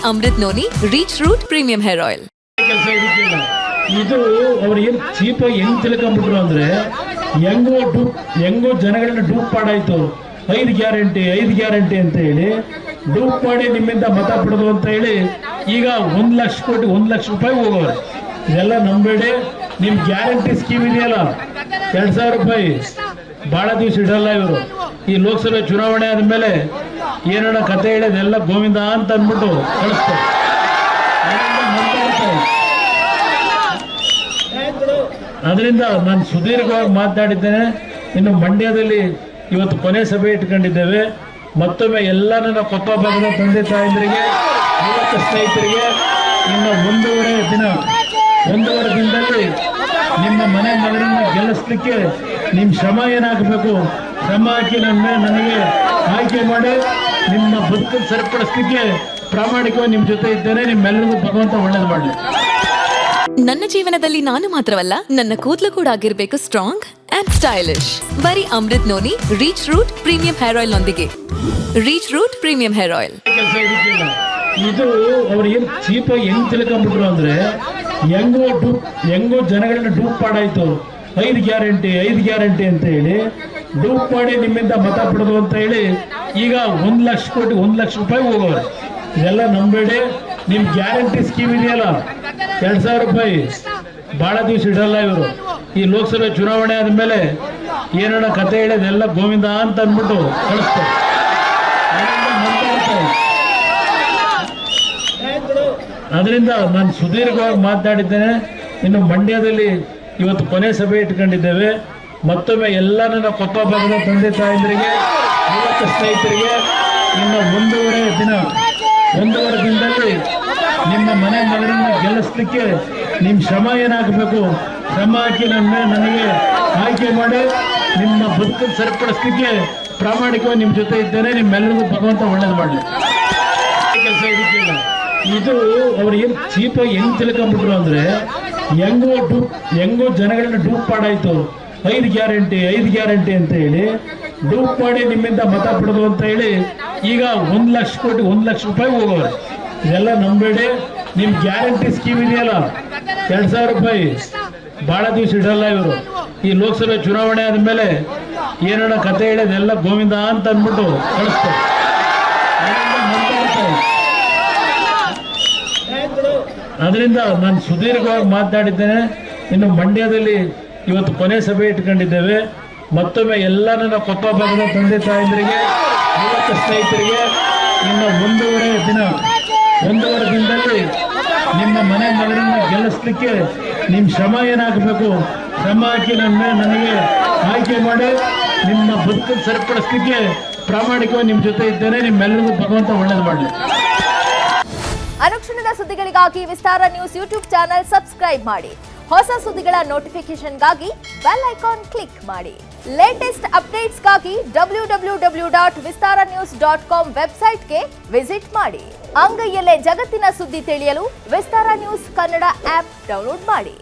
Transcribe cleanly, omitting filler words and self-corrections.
Amrit noni reach root premium hair oil. ಕೆಲಸ ಇದಕ್ಕಿಲ್ಲ. ಇದು ಅವ್ರು ಏನು ಚೀಪಾಗಿ ಹೆಂಗ್ ತಿಳ್ಕೊಂಡ್ಬಿಟ್ರು ಅಂದ್ರೆ ಹೆಂಗೋ ಜನಗಳನ್ನ ಡೂಪ್ ಮಾಡಾಯ್ತು. 5 ಗ್ಯಾರಂಟಿ ಅಂತ ಹೇಳಿ ಡೂಪ್ ಮಾಡಿ ನಿಮ್ಮಿಂದ ಮತ ಪಡೆದು ಅಂತ ಹೇಳಿ ಈಗ 1 ಲಕ್ಷ ಕೋಟಿ 1 ಲಕ್ಷ ರೂಪಾಯಿ ಹೋಗೋರು. ಇದೆಲ್ಲ ನಂಬೇಡಿ. ನಿಮ್ ಗ್ಯಾರಂಟಿ ಸ್ಕೀಮ್ ಇದೆಯಲ್ಲ 2,000 ರೂಪಾಯಿ ಬಹಳ ದಿವಸ ಇಡಲ್ಲ ಇವರು. ಈ ಲೋಕಸಭೆ ಚುನಾವಣೆ ಆದ್ಮೇಲೆ ಏನೋ ಕತೆ ಹೇಳೋದೆಲ್ಲ ಗೋವಿಂದ ಅಂತ ಅಂದ್ಬಿಟ್ಟು ಕಳಿಸ್ತಾರೆ. ಅದರಿಂದ ನಾನು ಸುದೀರ್ಘವಾಗಿ ಮಾತನಾಡಿದ್ದೇನೆ. ಇನ್ನು ಮಂಡ್ಯದಲ್ಲಿ ಇವತ್ತು ಕೊನೆ ಸಭೆ ಇಟ್ಕೊಂಡಿದ್ದೇವೆ. ಮತ್ತೊಮ್ಮೆ ಎಲ್ಲ ನನ್ನ ಕೊಪ್ಪ ಭಾಗದ ತಂದೆ ತಾಯಂದರಿಗೆ, ಯುವಕ ಸ್ನೇಹಿತರಿಗೆ ಇನ್ನು ಒಂದೂವರೆ ದಿನದಲ್ಲಿ ನಿಮ್ಮ ಮನೆ ಮಗನನ್ನ ಗೆಲ್ಲಿಸ್ಲಿಕ್ಕೆ ನಿಮ್ಮ ಶ್ರಮ ಏನಾಗಬೇಕು, ಶ್ರಮ ಹಾಕಿ ನನಗೆ ಆಯ್ಕೆ ಮಾಡಿ ನಿಮ್ಮ ಬದುಕನ್ನು ಸರಿಪಡಿಸ್ಲಿಕ್ಕೆ ಪ್ರಾಮಾಣಿಕವಾಗಿ ನಿಮ್ಮ ಜೊತೆ ಇದ್ದೇನೆ. ನಿಮ್ಮೆಲ್ಲರಿಗೂ ಭಗವಂತ ಒಳ್ಳೇದು ಮಾಡಲಿ. ನನ್ನ ಜೀವನದಲ್ಲಿ ನಾನು ಮಾತ್ರವಲ್ಲ, ನನ್ನ ಕೂದಲು ಕೂಡ ಆಗಿರ್ಬೇಕು ಸ್ಟ್ರಾಂಗ್ ಅಂಡ್ ಸ್ಟೈಲಿಶ್. ಬರೀ Amrit noni reach root premium hair oil ನೊಂದಿಗೆ. Reach root premium hair oil. ಕೆಲಸ ಇದಕ್ಕಿಲ್ಲ. ಇದು ಅವ್ರು ಏನು ಚೀಪಾಗಿ ಹೆಂಗ್ ತಿಳ್ಕೊಂಡ್ಬಿಟ್ರು ಅಂದ್ರೆ ಹೆಂಗೋ ಜನಗಳನ್ನ ಡೂಪ್ ಮಾಡಾಯ್ತು. 5 ಗ್ಯಾರಂಟಿ ಅಂತ ಹೇಳಿ ಡೂಪ್ ಮಾಡಿ ನಿಮ್ಮಿಂದ ಮತ ಪಡೆದು ಅಂತ ಹೇಳಿ ಈಗ 1 ಲಕ್ಷ ಕೋಟಿ 1 ಲಕ್ಷ ರೂಪಾಯಿ ಹೋಗೋರು. ಇದೆಲ್ಲ ನಂಬೇಡಿ. ನಿಮ್ ಗ್ಯಾರಂಟಿ ಸ್ಕೀಮ್ ಇದೆಯಲ್ಲ 2,000 ರೂಪಾಯಿ ಬಹಳ ದಿವಸ ಇಡಲ್ಲ ಇವರು. ಈ ಲೋಕಸಭೆ ಚುನಾವಣೆ ಆದ್ಮೇಲೆ ಏನೋ ಕತೆ ಹೇಳೋದೆಲ್ಲ ಗೋವಿಂದ ಅಂತ ಅಂದ್ಬಿಟ್ಟು ಕಳಿಸ್ತಾರೆ. ಅದರಿಂದ ನಾನು ಸುದೀರ್ಘವಾಗಿ ಮಾತನಾಡಿದ್ದೇನೆ. ಇನ್ನು ಮಂಡ್ಯದಲ್ಲಿ ಇವತ್ತು ಕೊನೆ ಸಭೆ ಇಟ್ಕೊಂಡಿದ್ದೇವೆ. ಮತ್ತೊಮ್ಮೆ ಎಲ್ಲ ನನ್ನ ಕೊಪ್ಪ ಭಾಗದ ತಂದೆ ತಾಯಂದರಿಗೆ, ಯುವಕ ಸ್ನೇಹಿತರಿಗೆ ಇನ್ನು ಒಂದೂವರೆ ದಿನದಲ್ಲಿ ನಿಮ್ಮ ಮನೆ ಮಗನನ್ನ ಗೆಲ್ಲಿಸ್ಲಿಕ್ಕೆ ನಿಮ್ಮ ಶ್ರಮ ಏನಾಗಬೇಕು, ಶ್ರಮ ಹಾಕಿ ನನಗೆ ಆಯ್ಕೆ ಮಾಡಿ ನಿಮ್ಮ ಬದುಕನ್ನು ಸರಿಪಡಿಸ್ಲಿಕ್ಕೆ ಪ್ರಾಮಾಣಿಕವಾಗಿ ನಿಮ್ಮ ಜೊತೆ ಇದ್ದೇನೆ. ನಿಮ್ಮೆಲ್ಲರಿಗೂ ಭಗವಂತ ಒಳ್ಳೇದು ಮಾಡಲಿ. ಕೆಲಸ ಇದಕ್ಕಿಲ್ಲ. ಇದು ಅವ್ರು ಏನು ಚೀಪಾಗಿ ಹೆಂಗ್ ತಿಳ್ಕೊಂಡ್ಬಿಟ್ರು ಅಂದ್ರೆ ಹೆಂಗೋ ಜನಗಳನ್ನ ಡೂಪ್ ಮಾಡಾಯ್ತು. 5 ಗ್ಯಾರಂಟಿ ಅಂತ ಹೇಳಿ ಡೂಪ್ ಮಾಡಿ ನಿಮ್ಮಿಂದ ಮತ ಪಡೆದು ಅಂತ ಹೇಳಿ ಈಗ 1 ಲಕ್ಷ ಕೋಟಿ 1 ಲಕ್ಷ ರೂಪಾಯಿ ಹೋಗೋರು. ಇದೆಲ್ಲ ನಂಬೇಡಿ. ನಿಮ್ ಗ್ಯಾರಂಟಿ ಸ್ಕೀಮ್ ಇದೆಯಲ್ಲ 2,000 ರೂಪಾಯಿ ಬಹಳ ದಿವಸ ಇಡಲ್ಲ ಇವರು. ಈ ಲೋಕಸಭೆ ಚುನಾವಣೆ ಆದ್ಮೇಲೆ ಏನೋ ಕತೆ ಹೇಳೋದೆಲ್ಲ ಗೋವಿಂದ ಅಂತ ಅಂದ್ಬಿಟ್ಟು ಕಳಿಸ್ತಾರೆ. ಅದರಿಂದ ನಾನು ಸುದೀರ್ಘವಾಗಿ ಮಾತನಾಡಿದ್ದೇನೆ. ಇನ್ನು ಮಂಡ್ಯದಲ್ಲಿ ಇವತ್ತು ಕೊನೆ ಸಭೆ ಇಟ್ಕೊಂಡಿದ್ದೇವೆ. ಮತ್ತೊಮ್ಮೆ ಎಲ್ಲ ನನ್ನ ಕೊಪ್ಪ ಭಾಗದ ತಂದೆ ತಾಯಂದರಿಗೆ, ಯುವಕ ಸ್ನೇಹಿತರಿಗೆ ಇನ್ನು ಒಂದೂವರೆ ದಿನದಲ್ಲಿ ನಿಮ್ಮ ಮನೆ ಮಗನನ್ನ ಗೆಲ್ಲಿಸ್ಲಿಕ್ಕೆ ನಿಮ್ಮ ಶ್ರಮ ಏನಾಗಬೇಕು, ಶ್ರಮ ಹಾಕಿ ನನಗೆ ಆಯ್ಕೆ ಮಾಡಿ ನಿಮ್ಮ ಬದುಕನ್ನು ಸರಿಪಡಿಸ್ಲಿಕ್ಕೆ ಪ್ರಾಮಾಣಿಕವಾಗಿ ನಿಮ್ಮ ಜೊತೆ ಇದ್ದೇನೆ. ನಿಮ್ಮೆಲ್ಲರಿಗೂ ಭಗವಂತ ಒಳ್ಳೇದು ಮಾಡಲಿ. ಅನುಕ್ಷಣದ ಸುದ್ದಿಗಳಿಗಾಗಿ ವಿಸ್ತಾರ ನ್ಯೂಸ್ ಯೂಟ್ಯೂಬ್ ಚಾನೆಲ್ ಸಬ್ಸ್ಕ್ರೈಬ್ ಮಾಡಿ. ಹೊಸ ಸುದ್ದಿಗಳ ನೋಟಿಫಿಕೇಶನ್ಗಾಗಿ ಬೆಲ್ ಐಕಾನ್ ಕ್ಲಿಕ್ ಮಾಡಿ. ಲೇಟೆಸ್ಟ್ ಅಪ್ಡೇಟ್ಸ್ಗಾಗಿ www.vistaranews.com ವೆಬ್ಸೈಟ್ಗೆ ವಿಸಿಟ್ ಮಾಡಿ. ಅಂಗೈಯಲ್ಲೇ ಜಗತ್ತಿನ ಸುದ್ದಿ ತಿಳಿಯಲು ವಿಸ್ತಾರ ನ್ಯೂಸ್ ಕನ್ನಡ ಆಪ್ ಡೌನ್ಲೋಡ್ ಮಾಡಿ.